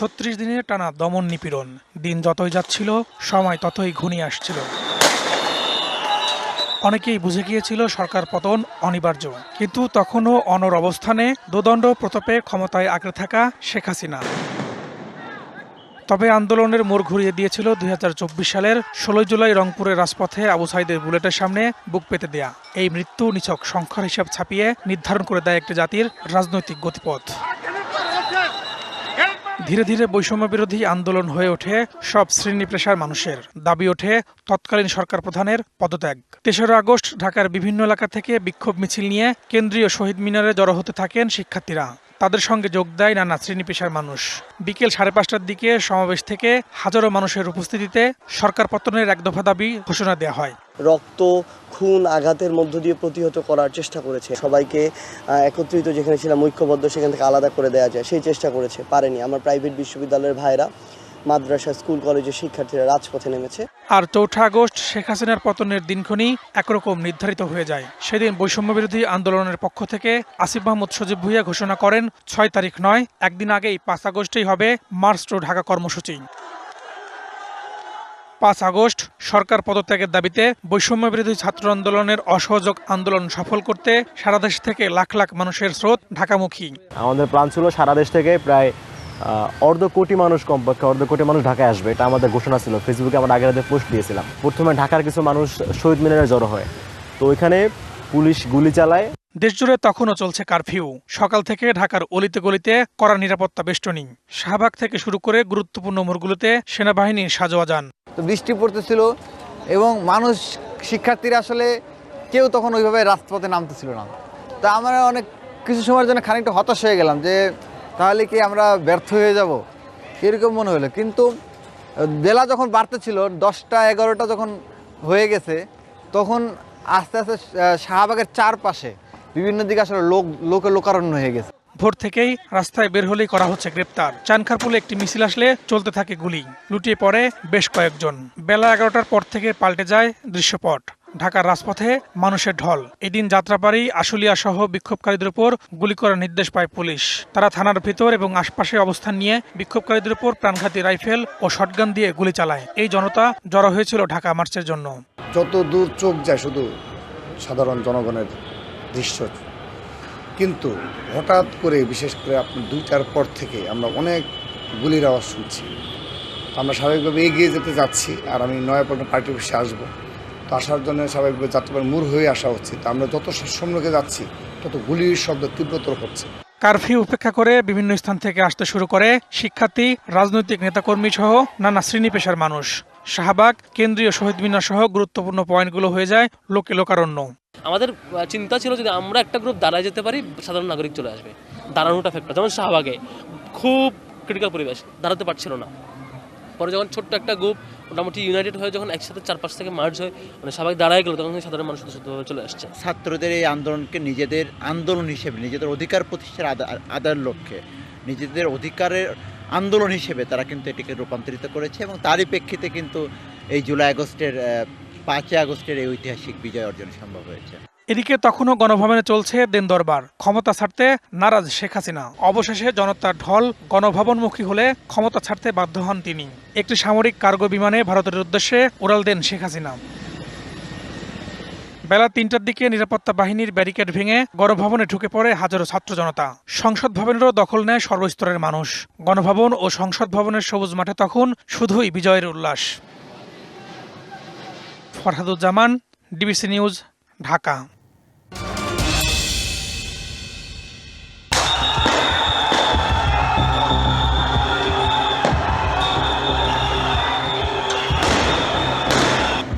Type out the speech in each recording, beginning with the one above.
৩৬ দিনের টানা দমন নিপীড়ন। দিন যতই যাচ্ছিল, সময় ততই ঘনিয়ে আসছিল। অনেকেই বুঝে গিয়েছিল সরকার পতন অনিবার্য, কিন্তু তখনও অনড় অবস্থানে দোদণ্ড প্রতাপে ক্ষমতায় আঁকড়ে থাকা শেখ হাসিনা। তবে আন্দোলনের মোড় ঘুরিয়ে দিয়েছিল ২০২৪ সালের ১৬ জুলাই রংপুরের রাজপথে আবু সাইদের বুলেটের সামনে বুক পেতে দেয়া। এই মৃত্যু নিছক সংখ্যার হিসাব ছাপিয়ে নির্ধারণ করে দেয় একটি জাতির রাজনৈতিক গতিপথ। ধীরে ধীরে বৈষম্য বিরোধী আন্দোলন হয়ে ওঠে সব শ্রেণী পেশার মানুষের। দাবি ওঠে তৎকালীন সরকার প্রধানের পদত্যাগ। ৩রা আগস্ট ঢাকার বিভিন্ন এলাকা থেকে বিক্ষোভ মিছিল নিয়ে কেন্দ্রীয় শহীদ মিনারে জড়ো হতে থাকেন শিক্ষার্থীরা। তাদের সঙ্গে যোগ দেয় নানা শ্রেণী পেশার মানুষ। বিকেল ৫:৩০টার দিকে সমাবেশ থেকে হাজারো মানুষের উপস্থিতিতে সরকার পতনের এক দফা দাবি ঘোষণা দেওয়া হয়। রক্ত, খুন, আঘাতের মধ্য দিয়ে প্রতিহত করার চেষ্টা করেছে। সবাইকে একত্রিত যেখানে ছিলাম ঐক্যবদ্ধ সেখান থেকে আলাদা করে দেওয়া যায় সেই চেষ্টা করেছে, পারেনি। আমার প্রাইভেট বিশ্ববিদ্যালয়ের ভাইরা, মাদ্রাসা, স্কুল, কলেজের শিক্ষার্থীরা রাজপথে নেমেছে। আর ৪ঠা আগস্ট শেখ হাসিনার পতনের দিনক্ষণই একরকম নির্ধারিত হয়ে যায়। সেদিন বৈষম্য বিরোধী আন্দোলনের পক্ষ থেকে আসিফ মাহমুদ সজীব ভুঁইয়া ঘোষণা করেন ৬ তারিখ নয়, একদিন আগেই ৫ আগস্টেই হবে মার্চ টু ঢাকা কর্মসূচি। ৫ আগস্ট সরকার পদত্যাগের দাবিতে বৈষম্য বিরোধী ছাত্র আন্দোলনের অসহযোগ আন্দোলন সফল করতে সারা দেশ থেকে লাখ লাখ মানুষের স্রোত ঢাকামুখী। আমাদের প্ল্যান ছিল সারা দেশ থেকে প্রায় অর্ধ কোটি মানুষ, কমপক্ষে অর্ধ কোটি মানুষ ঢাকায় আসবে, এটা আমাদের ঘোষণা ছিল। ফেসবুকে আমরা আগের রাতে পোস্ট দিয়েছিলাম। প্রথমে ঢাকার কিছু মানুষ শহীদ মিনারে জড়ো হয়, তো ওইখানে পুলিশ গুলি চালায়। দেশজুড়ে তখনও চলছে কারফিউ। সকাল থেকে ঢাকার অলিতে গলিতে কড়া নিরাপত্তা বেষ্টনী। শাহবাগ থেকে শুরু করে গুরুত্বপূর্ণ মোড়গুলোতে সেনাবাহিনীর সাজোয়াজান। তো বৃষ্টি পড়তেছিল এবং মানুষ, শিক্ষার্থীরা আসলে কেউ তখন ওইভাবে রাজপথে নামতেছিল না। তা আমরা অনেক কিছু সময়ের জন্য খানিকটা হতাশ হয়ে গেলাম যে তাহলে কি আমরা ব্যর্থ হয়ে যাব, এরকম মনে হলো। কিন্তু বেলা যখন বাড়তেছিল, 10টা 11টা যখন হয়ে গেছে, তখন আস্তে আস্তে শাহবাগের চারপাশে বিভিন্ন দিকে আসলে লোকের লোকারণ্য হয়ে গেছে। ভোর থেকেই রাস্তায় বের হলেই করা হচ্ছে গ্রেপ্তার। চানখারপুলে একটি মিছিল আসলে চলতে থাকে গুলি, লুটিয়ে পড়ে বেশ কয়েকজন। বেলা 11টার পর থেকে পাল্টে যায় দৃশ্যপট। ঢাকার রাজপথে মানুষের ঢল। এদিন যাত্রাবাড়ি, আশুলিয়া সহ বিক্ষোভকারীদের উপর গুলি করার নির্দেশ পায় পুলিশ। তারা থানার ভিতর এবং আশপাশে অবস্থান নিয়ে বিক্ষোভকারীদের উপর প্রাণঘাতী রাইফেল ও শটগান দিয়ে গুলি চালায়। এই জনতা জড়ো হয়েছিল ঢাকা মার্চের জন্য। যত দূর চোখ যায় শুধু সাধারণ জনগণের দৃশ্য, কিন্তু হঠাৎ করে, বিশেষ করে আপনার 2টার পর থেকে আমরা অনেক গুলির আওয়াজ শুনছি। আমরা স্বাভাবিকভাবে এগিয়ে যেতে যাচ্ছি, আর আমি নয়াপল্টন পার্টি অফিসে আসবো। তো আসার জন্য স্বাভাবিকভাবে যাত্রাবাড়ি মোড় হয়ে আসা হচ্ছে। তো আমরা যত সম্মুখে যাচ্ছি তত গুলির শব্দ তীব্রতর হচ্ছে। কারফিউ উপেক্ষা করে বিভিন্ন স্থান থেকে আসতে শুরু করে শিক্ষার্থী, রাজনৈতিক নেতাকর্মী সহ নানা শ্রেণী পেশার মানুষ। শাহবাগ, কেন্দ্রীয় শহীদ মিনার সহ গুরুত্বপূর্ণ পয়েন্টগুলো হয়ে যায় লোকে লোকারণ্য। আমাদের চিন্তা ছিল যদি আমরা একটা গ্রুপ দাঁড়ায় যেতে পারি, সাধারণ নাগরিক চলে আসবে। দাঁড়ানোটা ফ্যাক্টর, যেমন শাহবাগে খুব ক্রিটিক্যাল পরিবেশ, দাঁড়াতে পারছিল না। পরে যখন ছোট্ট একটা গ্রুপ মোটামুটি ইউনাইটেড হয়ে যখন একসাথে 4-5 থেকে মার্চ হয়, মানে শাহবাগ দাঁড়ায় গেল, তখন সাধারণ মানুষ শুদ্ধভাবে চলে আসছে। ছাত্রদের এই আন্দোলনকে নিজেদের আন্দোলন হিসেবে, নিজেদের অধিকার প্রতিষ্ঠার আদায়ের লক্ষ্যে, নিজেদের অধিকারের আন্দোলন হিসেবে তারা কিন্তু এটিকে রূপান্তরিত করেছে, এবং তারই প্রেক্ষিতে কিন্তু এই জুলাই আগস্টের 5 আগস্টের এই ঐতিহাসিক বিজয় অর্জন সম্ভব হয়েছে। এদিকে তখনও গণভবনে চলছে দেন দরবার। ক্ষমতা ছাড়তে নারাজ শেখ হাসিনা। অবশেষে জনতার ঢল গণভবনমুখী হলে ক্ষমতা ছাড়তে বাধ্য হন তিনি। একটি সামরিক কার্গো বিমানে ভারতের উদ্দেশ্যে উড়াল দেন শেখ হাসিনা। বেলা 3টার দিকে নিরাপত্তা বাহিনীর ব্যারিকেড ভেঙে গণভবনে ঢুকে পড়ে হাজারো ছাত্র জনতা। সংসদ ভবনেরও দখল নেয় সর্বস্তরের মানুষ। গণভবন ও সংসদ ভবনের সবুজ মাঠে তখন শুধুই বিজয়ের উল্লাস। Farhaduzzaman, DBC news, Dhaka.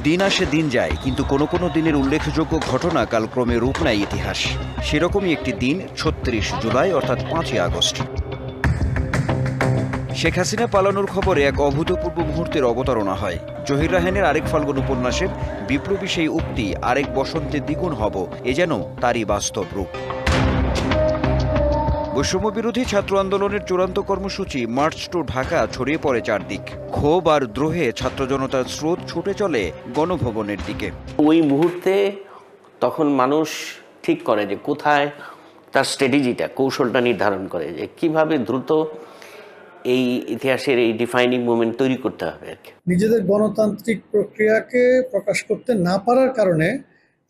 দিন আসে দিন যায়, কিন্তু কোনো কোনো দিনের উল্লেখযোগ্য ঘটনা কালক্রমে রূপ নেয় ইতিহাস। সেরকমই একটি দিন ৩৬ জুলাই, অর্থাৎ ৫ আগস্ট। শেখ হাসিনা পালানোর খবরে এক অভূতপূর্ব মুহূর্তের অবতারণা হয়। জহির রায়হানের আরেক ফাল্গুন উপন্যাসের বিপ্লবী সেই উক্তি, আরেক বসন্তে দ্বিগুণ হব, এ যেন তারই বাস্তব রূপ। বৈষম্য বিরোধী ছাত্র আন্দোলনের চূড়ান্ত কর্মসূচি মার্চ টু ঢাকা ছড়িয়ে পড়ে চারদিক। ক্ষোভ আর দ্রোহে ছাত্র জনতার স্রোত ছুটে চলে গণভবনের দিকে। ওই মুহূর্তে তখন মানুষ ঠিক করে যে কোথায় তার স্ট্র্যাটেজিটা, কৌশলটা নির্ধারণ করে যে কিভাবে দ্রুত এই ইতিহাসের এই ডিফাইনিং মোমেন্ট তৈরি করতে হবে আর কি। নিজেদের গণতান্ত্রিক প্রক্রিয়াকে প্রকাশ করতে না পারার কারণে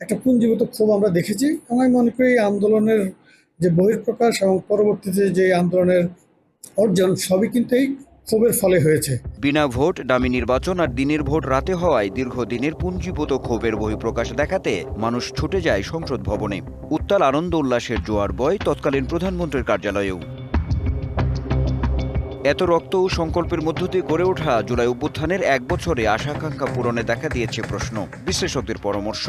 একটা পুঞ্জীভূত ক্ষোভ আমরা দেখেছি, এবং আমি মনে করি এই আন্দোলনের যে বহিঃপ্রকাশ এবং পরবর্তীতে যে আন্দোলনের অর্জন সবই কিন্তু এই ক্ষোভের ফলে হয়েছে। বিনা ভোট, ডামি নির্বাচন আর দিনের ভোট রাতে হওয়ায় দীর্ঘদিনের পুঞ্জীভূত ক্ষোভের বহিঃপ্রকাশ দেখাতে মানুষ ছুটে যায় সংসদ ভবনে। উত্তাল আনন্দ উল্লাসের জোয়ার বয় তৎকালীন প্রধানমন্ত্রীর কার্যালয়েও। এত রক্ত ও সংকল্পের মধ্য দিয়ে গড়ে ওঠা জুলাই অভ্যুত্থানের 1 বছরে আশা-আকাঙ্ক্ষা পূরণে দেখা দিয়েছে প্রশ্ন। বিশ্লেষকদের পরামর্শ,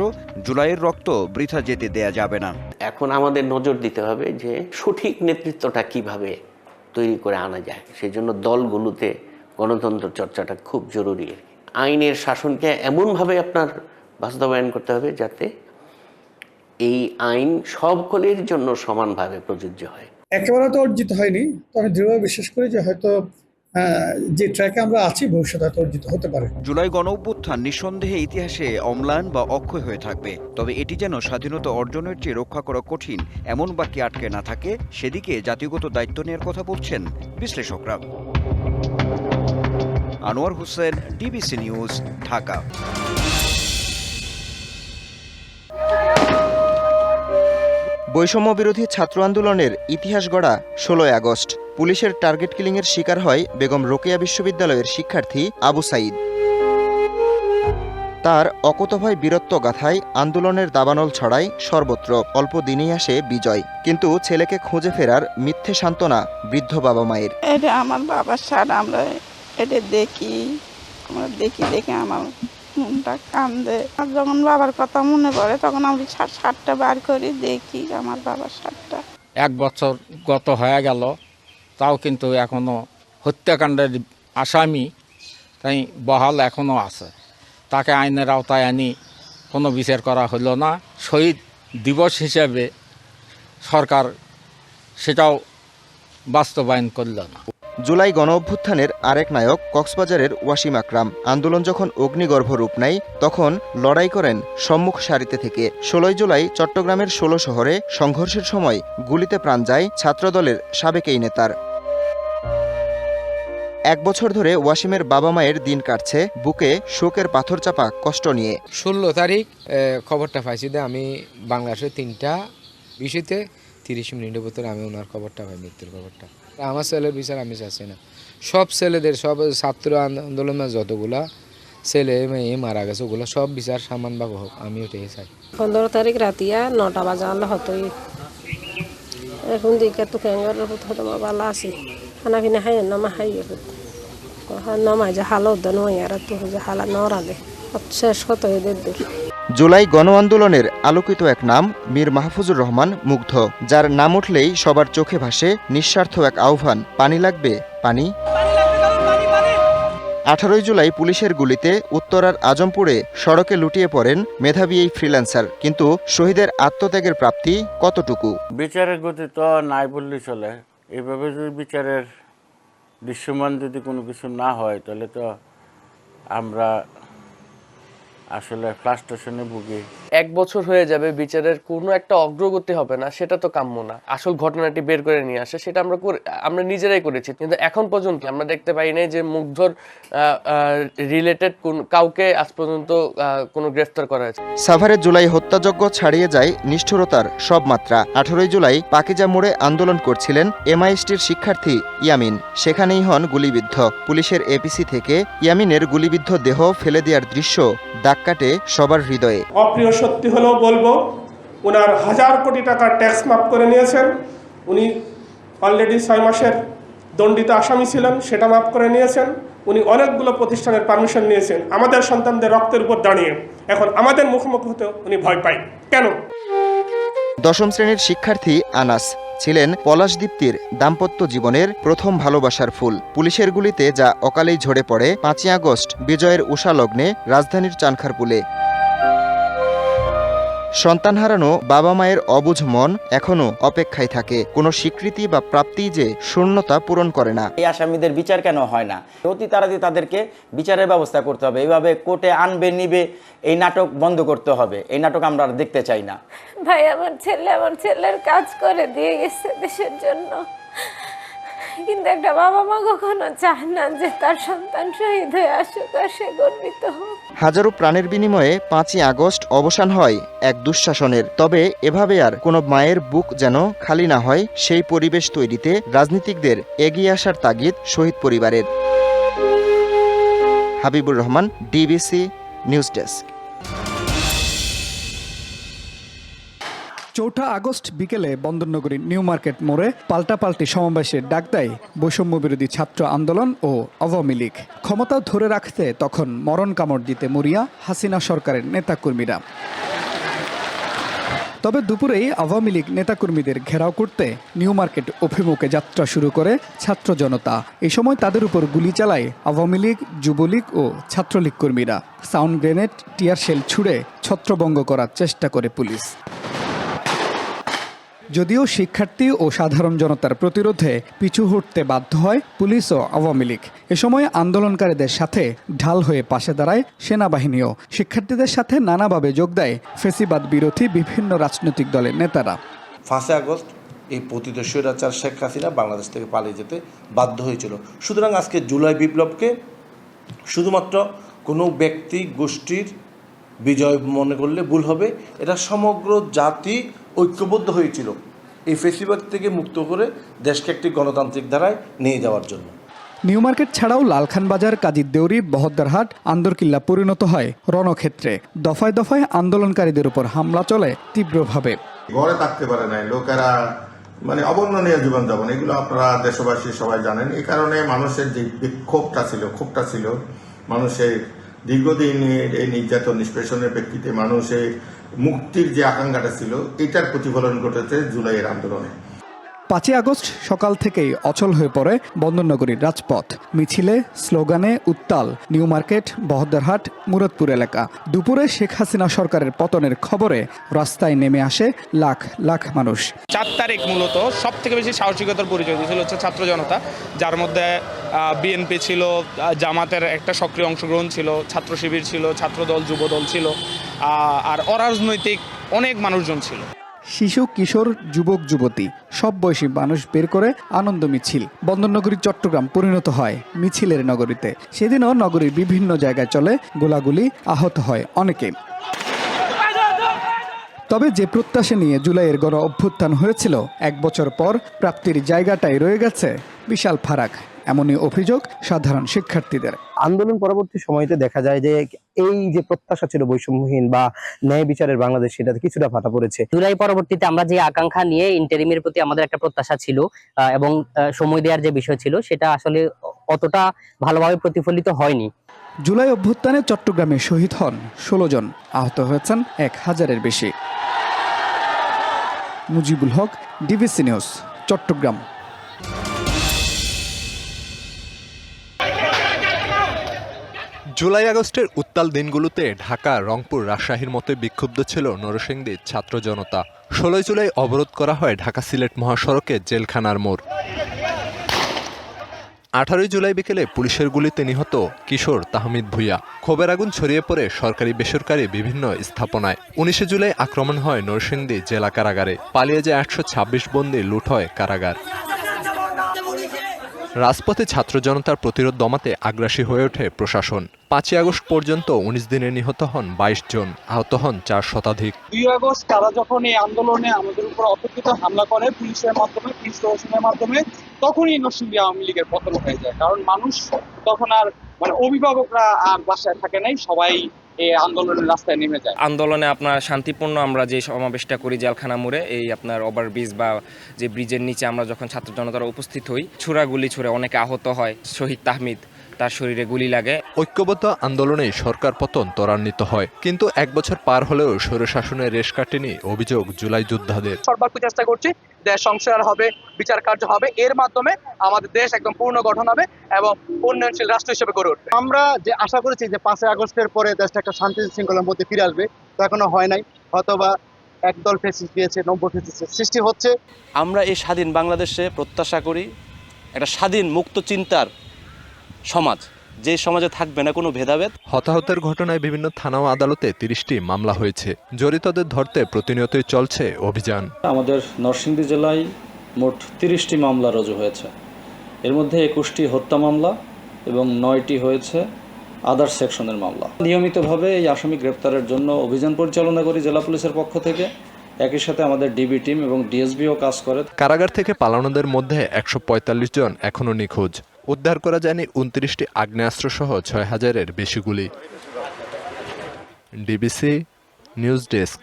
জুলাইয়ের রক্ত বৃথা যেতে দেয়া যাবে না। এখন আমাদের নজর দিতে হবে যে সঠিক নেতৃত্বটা কিভাবে তৈরি করে আনা যায়। সেই জন্য দলগুলোতে গণতন্ত্র চর্চাটা খুব জরুরি। আইনের শাসনকে এমনভাবে আপনার বাস্তবায়ন করতে হবে যাতে এই আইন সকলের জন্য সমানভাবে প্রযোজ্য হয়। একেবারে তো অর্জিত হয়নি, তো আমি দৃঢ়ভাবে বিশ্বাস করি যে হয়তো যে ট্র্যাকে আমরা আছি ভবিষ্যতে হয়তো অর্জিত হতে পারে। জুলাই গণঅভ্যুত্থান নিঃসন্দেহে ইতিহাসে অম্লান বা অক্ষয় হয়ে থাকবে, তবে এটি যেন স্বাধীনতা অর্জনের চেয়ে রক্ষা করা কঠিন এমন বাক্যে আটকে না থাকে, সেদিকে জাতিগত দায়িত্ব নেওয়ার কথা বলছেন বিশ্লেষকরা। Anwar Hossain, DBC news, Dhaka. বৈষম্য বিরোধী ছাত্র আন্দোলনের ইতিহাস গড়া 16 আগস্ট। পুলিশের টার্গেট কিলিংয়ের শিকার হয় বেগম রোকেয়া বিশ্ববিদ্যালয়ের শিক্ষার্থী আবু সাঈদ। তার অকুতোভয় বীরত্ব গাথায় আন্দোলনের দাবানল ছড়ায় সর্বত্র। অল্প দিনেই আসে বিজয়, কিন্তু ছেলেকে খুঁজে ফেরার মিথ্যে সান্ত্বনা বৃদ্ধ বাবা মায়ের। এটা আমার বাবার সার, আমরা এটা দেখি, আমরা দেখে আমার মনটা কান্দে। আর যখন বাবার কথা মনে পড়ে তখন আমি শার্টটা বার করি, দেখি আমার বাবার শার্টটা। 1 বছর গত হয়ে গেল, তাও কিন্তু এখনো হত্যাকাণ্ডের আসামি তাই বহাল এখনো আছে। তাকে আইনের আওতায় আনি কোনো বিচার করা হলো না। শহীদ দিবস হিসেবে সরকার সেটাও বাস্তবায়ন করল না। জুলাই গণঅভ্যুত্থানের আরেক নায়ক কক্সবাজারের ওয়াসিম আকরাম। আন্দোলন যখন অগ্নিগর্ভ রূপ নেয় তখন লড়াই করেন সম্মুখ সারিতে থেকে। 16 জুলাই চট্টগ্রামের 16 শহরে সংঘর্ষের সময় গুলিতে প্রাণ যায় ছাত্রদলের সাবেক এই নেতার। 1 বছর ধরে ওয়াসিমের বাবা মায়ের দিন কাটছে বুকে শোকের পাথর চাপা কষ্ট নিয়ে। 16 তারিখ খবরটা পাইছি, আমি বাংলাদেশের 3:20 30 মিনিটের ভিতরে আমি ওনার খবরটা পাই, মৃত্যুর খবরটা। আমার ছেলের বিচার আমি চাচ্ছি না। সব ছেলেদের, সব ছাত্র আন্দোলনের যতগুলা ছেলে মেয়ে মারা গেছে ওগুলো সব বিচার সমানভাবে হোক, আমি ওটাই চাই। 15 তারিখ রাতিয়া 9টা বাজে আনলে হতোই। এখন দিকে তো ক্যাঙ্গার হতো ভালো আছি, খানা পিনা খাই নামা খাইয়ে নামাই যে হালো উদ্যান আর তো যে হালা নড়ালে শেষ হতো এদের দূর। জুলাই গণ আন্দোলনের আলোকিত এক নাম মীর মাহফুজুর রহমান মুগ্ধ, যার নাম উঠলেই সবার চোখে ভাসে নিঃস্বার্থ এক আহ্বান, পানি লাগবে পানি। 18 জুলাই পুলিশের গুলিতে উত্তরার আজমপুরে সড়কে লুটিয়ে পড়েন মেধাবী এই ফ্রিল্যান্সার। কিন্তু শহীদের আত্মত্যাগের প্রাপ্তি কতটুকু? বিচারের গতি তো নাই বললেই চলে। এভাবে যদি বিচারের দৃশ্যমান যদি কোনো কিছু না হয় তাহলে তো আমরা আসলে ফ্রাস্ট্রেশনে ভুগি। 1 বছর হয়ে যাবে, বিচারের কোনো একটা অগ্রগতি হবে না, সেটা তো কাম্য না। আসল ঘটনাটি বের করে নিয়ে আসে, সেটা আমরা নিজেরাই করেছি, কিন্তু এখন পর্যন্ত আমরা দেখতে পাই নাই যে মুগ্ধর রিলেটেড কাউকে আজ পর্যন্ত কোনো গ্রেফতার করা হয়েছে। সাভারের জুলাই হত্যাযজ্ঞ ছাড়িয়ে যায় নিষ্ঠুরতার সব মাত্রা। 18 জুলাই পাকিজা মোড়ে আন্দোলন করছিলেন এমআইএসটির শিক্ষার্থী ইয়ামিন, সেখানেই হন গুলিবিদ্ধ। পুলিশের এপিসি থেকে ইয়ামিনের গুলিবিদ্ধ দেহ ফেলে দেওয়ার দৃশ্য দাগ কাটে সবার হৃদয়ে। অপ্রিয় সত্যি হলেও বলবো, ওনার 1000 কোটি টাকার ট্যাক্স মাফ করে নিয়েছেন। উনি অলরেডি 6 মাসের দণ্ডিত আসামি ছিলেন, সেটা মাফ করে নিয়েছেন। উনি অনেকগুলো প্রতিষ্ঠানের পারমিশন নিয়েছেন আমাদের সন্তানদের রক্তের উপর দাঁড়িয়ে। এখন আমাদের মুখোমুখি হতে উনি ভয় পায় কেন? 10ম শ্রেণীর শিক্ষার্থী আনাস ছিলেন পলাশদীপ্তির দাম্পত্য জীবনের প্রথম ভালোবাসার ফুল। পুলিশের গুলিতে যা অকালেই ঝরে পড়ে 5ই আগস্ট বিজয়ের উষা লগ্নে রাজধানীর চানখারপুলে। সন্তান হারানো বাবা মায়ের অবুঝ মন এখনো অপেক্ষায় থাকে, কোনো স্বীকৃতি বা প্রাপ্তি যে শূন্যতা পূরণ করে না। এই আসামিদের বিচার কেন হয় না? অতি তাড়াতাড়ি তাদেরকে বিচারের ব্যবস্থা করতে হবে। এইভাবে কোর্টে আনবে নিবে এই নাটক বন্ধ করতে হবে। এই নাটক আমরা আর দেখতে চাই না। ভাই আমার ছেলের কাজ করে দিয়ে গেছে দেশের জন্য, কিন্তু একটা বাবা মা কখনো চায় না যে তার সন্তান শহীদ হয়ে আসুক আর সে গর্বিত হোক। হাজারো প্রাণের বিনিময়ে 5ই আগস্ট অবসান হয় এক দুঃশাসনের। তবে এভাবে আর কোনো মায়ের বুক যেন খালি না হয়, সেই পরিবেশ তৈরিতে রাজনীতিকদের এগিয়ে আসার তাগিদ শহীদ পরিবারের। Habibur Rahman, DBC news desk. 4 August বিকেলে বন্দরনগরী নিউ মার্কেট মোড়ে পাল্টাপাল্টি সমাবেশের ডাক দেয় বৈষম্য বিরোধী ছাত্র আন্দোলন ও আওয়ামী লীগ। ক্ষমতা ধরে রাখতে তখন মরণ কামড় দিতে মরিয়া হাসিনা সরকারের নেতাকর্মীরা। তবে দুপুরেই আওয়ামী লীগ নেতাকর্মীদের ঘেরাও করতে নিউ মার্কেট অভিমুখে যাত্রা শুরু করে ছাত্র জনতা। এই সময় তাদের উপর গুলি চালায় আওয়ামী লীগ, যুবলীগ ও ছাত্রলীগ কর্মীরা। সাউন্ড গ্রেনেড, টিয়ার শেল ছুড়ে ছত্রভঙ্গ করার চেষ্টা করে পুলিশ। যদিও শিক্ষার্থী ও সাধারণ জনতার প্রতিরোধে পিছু হটতে বাধ্য হয় পুলিশ ও আওয়ামী লীগ। এ সময় আন্দোলনকারীদের সাথে ঢাল হয়ে পাশে দাঁড়ায় সেনাবাহিনীও। শিক্ষার্থীদের সাথে নানাভাবে যোগ দেয় ফ্যাসিবাদ বিরোধী বিভিন্ন রাজনৈতিক দলের নেতারা। 5 আগস্ট এই পতিত স্বৈরাচার শেখ হাসিনা বাংলাদেশ থেকে পালিয়ে যেতে বাধ্য হয়েছিল। সুতরাং আজকে জুলাই বিপ্লবকে শুধুমাত্র কোনো ব্যক্তি গোষ্ঠীর বিজয় মনে করলে ভুল হবে। এটা সমগ্র জাতি ঐক্যবদ্ধ হয়েছিল এই ফেসিবাদ থেকে মুক্ত করে দেশকে একটি গণতান্ত্রিক ধারায় নিয়ে যাওয়ার জন্য। নিউ মার্কেট ছাড়াও লালখান বাজার, কাজীর দেউরি, বহদ্দারহাট, আন্দরকিল্লা পরিণত হয় রণক্ষেত্রে। দফায় দফায় আন্দোলনকারীদের উপর হামলা চলে তীব্রভাবে। ঘরে থাকতে পারে নাই লোকেরা, মানে অবর্ণনীয় জীবনযাপন, এগুলো আপনারা দেশবাসী সবাই জানেন। এই কারণে মানুষের যে ক্ষোভটা ছিল মানুষের দীর্ঘদিনের এই নির্যাতন নিষ্পেষণের প্রেক্ষিতে মানুষের মুক্তির যে আকাঙ্ক্ষাটা ছিল, এটার প্রতিফলন ঘটেছে জুলাইয়ের আন্দোলনে। 5 আগস্ট সকাল থেকেই অচল হয়ে পড়ে বন্দরনগরীর রাজপথ। মিছিলে, স্লোগানে উত্তাল নিউ মার্কেট, বহদ্দারহাট, মুরাদপুর এলাকা। দুপুরে শেখ হাসিনা সরকারের পতনের খবরে রাস্তায় নেমে আসে লাখ লাখ মানুষ। 4 তারিখ মূলত সব থেকে বেশি সাহসিকতার পরিচয় দিয়েছিল হচ্ছে ছাত্র জনতা, যার মধ্যে বিএনপি ছিল, জামাতের একটা সক্রিয় অংশগ্রহণ ছিল, ছাত্র শিবির ছিল, ছাত্রদল, যুবদল ছিল, আর অরাজনৈতিক অনেক মানুষজন ছিল। শিশু, কিশোর, যুবক, যুবতী সব বয়সী মানুষ বের করে আনন্দ মিছিল। বন্দরনগরী চট্টগ্রাম পরিণত হয় মিছিলের নগরীতে। সেদিনও নগরীর বিভিন্ন জায়গায় চলে গোলাগুলি, আহত হয় অনেকে। তবে যে প্রত্যাশা নিয়ে জুলাইয়ের গণ অভ্যুত্থান হয়েছিল, 1 বছর পর প্রাপ্তির জায়গাটাই রয়ে গেছে বিশাল ফারাক। এমনই অভিযোগ সাধারণ শিক্ষার্থীদের। আন্দোলন পরবর্তী সময়তে দেখা যায় যে এই যে প্রত্যাশা ছিল বৈষম্যহীন বা ন্যায় বিচারের বাংলাদেশ, সেটাতে কিছুটা ফাটা পড়েছে। জুলাই পরবর্তীতে আমরা যে আকাঙ্ক্ষা নিয়ে ইন্টারিমের প্রতি আমাদের একটা প্রত্যাশা ছিল এবং সময় দেওয়ার যে বিষয় ছিল, সেটা আসলে অতটা ভালোভাবে প্রতিফলিত হয়নি। জুলাই অভ্যুত্থানে চট্টগ্রামে শহীদ হন 16 জন, আহত হয়েছেন 1000-এর বেশি। Mujibul Haque, DBC news, Chittagong. জুলাই আগস্টের উত্তাল দিনগুলোতে ঢাকা, রংপুর, রাজশাহীর মতো বিক্ষুব্ধ ছিল নরসিংদীর ছাত্র জনতা। 16 জুলাই অবরোধ করা হয় ঢাকা সিলেট মহাসড়কে জেলখানার মোড়। 18 জুলাই বিকেলে পুলিশের গুলিতে নিহত কিশোর তাহমিদ ভুইয়া। ক্ষোভের আগুন ছড়িয়ে পড়ে সরকারি বেসরকারি বিভিন্ন স্থাপনায়। 19 জুলাই আক্রমণ হয় নরসিংদী জেলা কারাগারে। পালিয়ে যায় 826 বন্দী, লুট হয় কারাগার। রাজপথে ছাত্র জনতার প্রতিরোধ দমাতে আগ্রাসী হয়ে ওঠে প্রশাসন। 5 আগস্ট পর্যন্ত 19 দিনে নিহত হন 22 জন, আহত হন 4 শতাধিক। 2 আগস্ট তারা যখন এই আন্দোলনে আমাদের উপর অতর্কিত হামলা করে পুলিশের মাধ্যমে, পুলিশ প্রশাসনের মাধ্যমে, তখনই নরসিংদী আওয়ামী লীগের পতন হয়ে যায়। কারণ মানুষ তখন আর অভিভাবকরা আর বাসায় থাকে নাই, সবাই এই আন্দোলনের রাস্তায় নেমে যায়। আন্দোলনে আপনার শান্তিপূর্ণ আমরা যে সমাবেশটা করি জেলখানা মোড়ে, এই আপনার ওভারব্রিজ বা যে ব্রিজের নিচে আমরা যখন ছাত্র জনতারা উপস্থিত হই, গুলি ছুড়ে অনেকে আহত হয়। শহীদ তাহমিদ, তার শরীরে গুলি লাগে। ঐক্যবদ্ধ আন্দোলনে সরকার পতন ত্বরান্বিত হয়, কিন্তু 1 বছর পার হলেও স্বৈরশাসনের রেশ কাটেনি অভিযোগ জুলাই যোদ্ধাদের। সর্বাত্মক চেষ্টা করছি দেশ সংস্কার হবে, বিচার কার্য হবে, এর মাধ্যমে আমাদের দেশ একদম পূর্ণ গঠন হবে এবং উন্নয়নশীল রাষ্ট্র হিসেবে গড়ে উঠবে। আমরা যে আশা করেছি যে 5 আগস্টের পরে দেশটা একটা শান্তি শৃঙ্খলার মধ্যে ফিরে আসবে, তো এখনো হয় নাই। অথবা একদল ফেসিস দিয়েছে, 90 ফেসিসের সৃষ্টি হচ্ছে। আমরা এই স্বাধীন বাংলাদেশে প্রত্যাশা করি একটা স্বাধীন মুক্ত চিন্তার সমাজ, যে সমাজে থাকবে না কোনো ভেদাভেদ। হতাহতের ঘটনায় বিভিন্ন থানা ও আদালতে 30টি মামলা হয়েছে। জড়িতদের ধরতে প্রতিনিয়তই চলছে অভিযান। আমাদের নরসিংদী জেলায় মোট 30টি মামলা রুজু হয়েছে এর মধ্যে 21টি হত্যা মামলা এবং 9টি হয়েছে আদার্স সেকশনের মামলা। নিয়মিতভাবে এই আসামি গ্রেপ্তারের জন্য অভিযান পরিচালনা করি জেলা পুলিশের পক্ষ থেকে। একই সাথে আমাদের ডিবি টিম এবং ডিএসবিও কাজ করে। কারাগার থেকে পালানোদের মধ্যে 145 জন এখনও নিখোঁজ। উদ্ধার করা যায়নি 29টি আগ্নেয়াস্ত্র সহ 6000-এর বেশি গুলি। DBC news desk.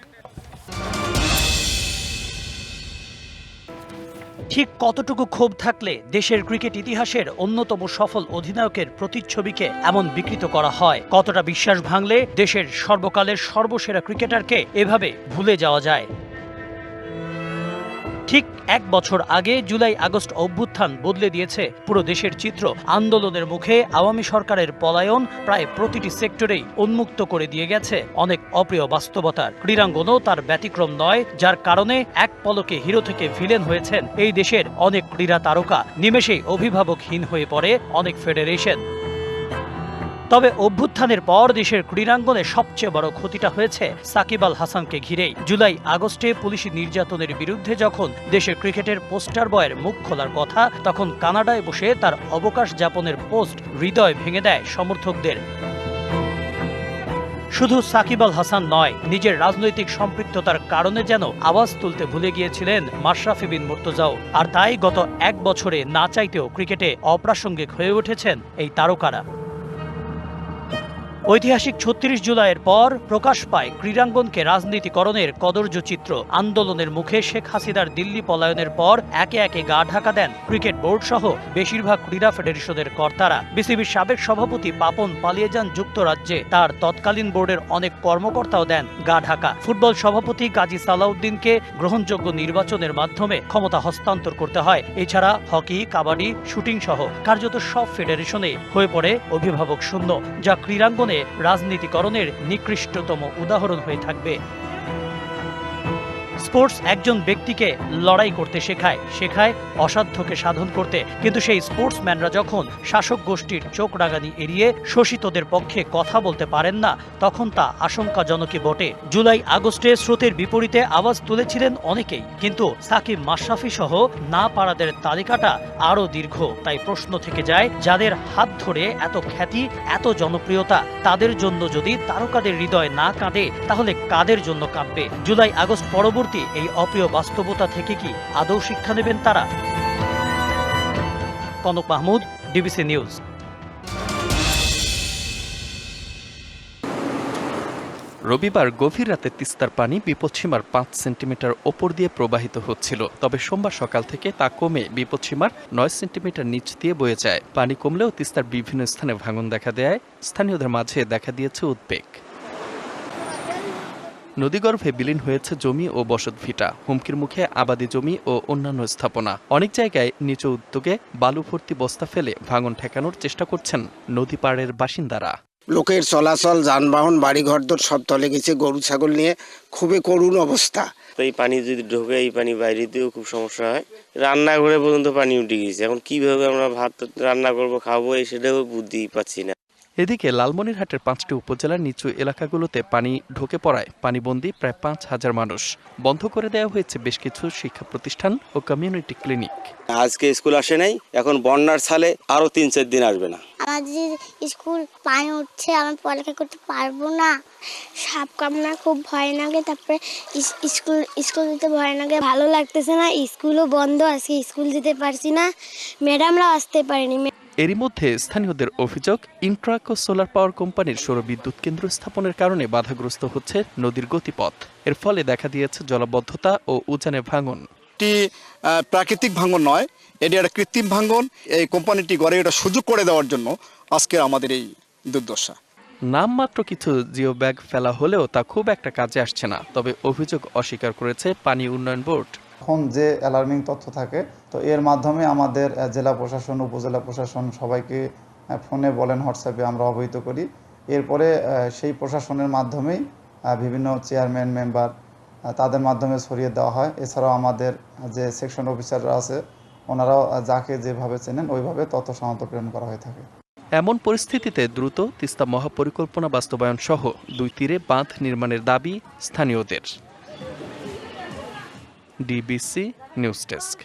ঠিক কতটুকু ক্ষোভ থাকলে দেশের ক্রিকেট ইতিহাসের অন্যতম সফল অধিনায়কের প্রতিচ্ছবিকে এমন বিকৃত করা হয়? কতটা বিশ্বাস ভাঙলে দেশের সর্বকালের সর্বসেরা ক্রিকেটারকে এভাবে ভুলে যাওয়া যায়? ঠিক 1 বছর আগে জুলাই আগস্ট অভ্যুত্থান বদলে দিয়েছে পুরো দেশের চিত্র। আন্দোলনের মুখে আওয়ামী সরকারের পলায়ন প্রায় প্রতিটি সেক্টরেই উন্মুক্ত করে দিয়ে গেছে অনেক অপ্রিয় বাস্তবতার। ক্রীড়াঙ্গনও তার ব্যতিক্রম নয়, যার কারণে এক পলকে হিরো থেকে ভিলেন হয়েছেন এই দেশের অনেক ক্রীড়া তারকা। নিমেষেই অভিভাবকহীন হয়ে পড়ে অনেক ফেডারেশন। তবে অভ্যুত্থানের পর দেশের ক্রীড়াঙ্গনে সবচেয়ে বড় ক্ষতিটা হয়েছে সাকিব আল হাসানকে ঘিরেই। জুলাই আগস্টে পুলিশি নির্যাতনের বিরুদ্ধে যখন দেশের ক্রিকেটের পোস্টার বয়ের মুখ খোলার কথা, তখন কানাডায় বসে তার অবকাশ যাপনের পোস্ট হৃদয় ভেঙে দেয় সমর্থকদের। শুধু সাকিব আল হাসান নয়, নিজের রাজনৈতিক সম্পৃক্ততার কারণে যেন আওয়াজ তুলতে ভুলে গিয়েছিলেন মাশরাফি বিন মুর্তজাও। আর তাই গত 1 বছরে না চাইতেও ক্রিকেটে অপ্রাসঙ্গিক হয়ে উঠেছেন এই তারকারা। ঐতিহাসিক 36 জুলাইয়ের পর প্রকাশ পায় ক্রীড়াঙ্গনকে রাজনীতিকরণের কদর্য চিত্র। আন্দোলনের মুখে শেখ হাসিনার দিল্লি পলায়নের পর একে একে গা ঢাকা দেন ক্রিকেট বোর্ড সহ বেশিরভাগ ক্রীড়া ফেডারেশনের কর্তারা। বিসিবির সাবেক সভাপতি পাপন পালিয়ে যান যুক্তরাজ্যে, তার তৎকালীন বোর্ডের অনেক কর্মকর্তাও দেন গা ঢাকা। ফুটবল সভাপতি কাজী সালাউদ্দিনকে গ্রহণযোগ্য নির্বাচনের মাধ্যমে ক্ষমতা হস্তান্তর করতে হয়। এছাড়া হকি, কাবাডি, শুটিং সহ কার্যত সব ফেডারেশনে হয়ে পড়ে অভিভাবক শূন্য, যা ক্রীড়াঙ্গনে রাজনীতিকরণের নিকৃষ্টতম উদাহরণ হয়ে থাকবে। স্পোর্টস একজন ব্যক্তিকে লড়াই করতে শেখায় অসাধ্যকে সাধন করতে। কিন্তু সেই স্পোর্টসম্যানরা যখন শাসক গোষ্ঠীর চোখ রাগানি এড়িয়ে শোষিতদের পক্ষে কথা বলতে পারেন না, তখন তা আশঙ্কাজনকই বটে। জুলাই আগস্টে স্রোতের বিপরীতে আওয়াজ তুলেছিলেন অনেকেই, কিন্তু সাকিব, মাশরাফি সহ না পারাদের তালিকাটা আরও দীর্ঘ। তাই প্রশ্ন থেকে যায়, যাদের হাত ধরে এত খ্যাতি, এত জনপ্রিয়তা, তাদের জন্য যদি তারকাদের হৃদয় না কাঁদে, তাহলে কাদের জন্য কাঁদবে? জুলাই আগস্ট পরবর্তী এই অপ্রিয় বাস্তবতা থেকে কি আদৌ শিক্ষা নেবেন তারা? Kanak Mahmud, DBC news. রবিবার গভীর রাতে তিস্তার পানি বিপদসীমার 5 সেন্টিমিটার ওপর দিয়ে প্রবাহিত হচ্ছিল। তবে সোমবার সকাল থেকে তা কমে বিপদসীমার 9 সেন্টিমিটার নিচ দিয়ে বয়ে যায়। পানি কমলেও তিস্তার বিভিন্ন স্থানে ভাঙন দেখা দেয়। স্থানীয়দের মাঝে দেখা দিয়েছে উদ্বেগ। নদীগর্ভে বিলীন হয়েছে জমি ও বসতভিটা। হুমকির মুখে আবাদি জমি ও অন্যান্য স্থাপনা। অনেক জায়গায় নিচু উদ্যোগে বালু ভর্তি বস্তা ফেলে ভাঙন ঠেকানোর চেষ্টা করছেন নদী পাড়ের বাসিন্দারা। লোকের চলাচল, যানবাহন, বাড়িঘরদোর সব তলে গেছে। গরু ছাগল নিয়ে খুবই করুণ অবস্থা। এই পানি যদি ঢোকে, এই পানি বাইরে দিয়েও খুব সমস্যা হয়। রান্নাঘরে পর্যন্ত পানি উঠে গেছে। এখন কিভাবে আমরা ভাত রান্না করবো, খাবো, সেটাও বুদ্ধি পাচ্ছি না। এদিকে লালমনিরহাটের 5টি উপজেলার নিচু এলাকাগুলোতে পানি ঢুকে পড়ায় পানিবন্দী প্রায় 5000 মানুষ। বন্ধ করে দেওয়া হয়েছে বেশ কিছু শিক্ষা প্রতিষ্ঠান ও কমিউনিটি ক্লিনিক। আজকে স্কুল আসে নাই, এখন বন্যার সালে আরো 3-4 দিন আসবে না। আমাদের স্কুল পানি উঠছে, আমি পড়ালেখা করতে পারবো না। সাপ কামড়া খুব ভয় লাগে, তারপরে স্কুল যেতে ভয় লাগে, ভালো লাগতেছে না। স্কুলও বন্ধ, আজকে স্কুল যেতে পারছি না, ম্যাডামরা আসতে পারেনি। এরই মধ্যে স্থানীয়দের অভিযোগ, ইন্ট্রাকো সোলার পাওয়ার কোম্পানির সৌর বিদ্যুৎ কেন্দ্র স্থাপনের কারণে বাধাগ্রস্ত হচ্ছে নদীর গতিপথ। এর ফলে দেখা দিয়েছে জলাবদ্ধতা ও উজানে ভাঙন। এটি প্রাকৃতিক ভাঙন নয়, এটি একটা কৃত্রিম ভাঙন। এই কোম্পানিটি গড়ে এটা সুযোগ করে দেওয়ার জন্য আজকে আমাদের এই দুর্দশা। নামমাত্র কিছু জিও ব্যাগ ফেলা হলেও তা খুব একটা কাজে আসছে না। তবে অভিযোগ অস্বীকার করেছে পানি উন্নয়ন বোর্ড। এখন যে অ্যালার্মিং তথ্য থাকে, তো এর মাধ্যমে আমাদের জেলা প্রশাসন, উপজেলা প্রশাসন সবাইকে ফোনে বলেন, হোয়াটসঅ্যাপে আমরা অবহিত করি। এরপরে সেই প্রশাসনের মাধ্যমেই বিভিন্ন চেয়ারম্যান, মেম্বার তাদের মাধ্যমে ছড়িয়ে দেওয়া হয়। এছাড়াও আমাদের যে সেকশন অফিসাররা আছে, ওনারাও যাকে যেভাবে চেনেন ওইভাবে তথ্য সামন্ত প্রেরণ করা হয়ে থাকে। এমন পরিস্থিতিতে দ্রুত তিস্তা মহাপরিকল্পনা বাস্তবায়ন সহ 2 তীরে বাঁধ নির্মাণের দাবি স্থানীয়দের। DBC news desk.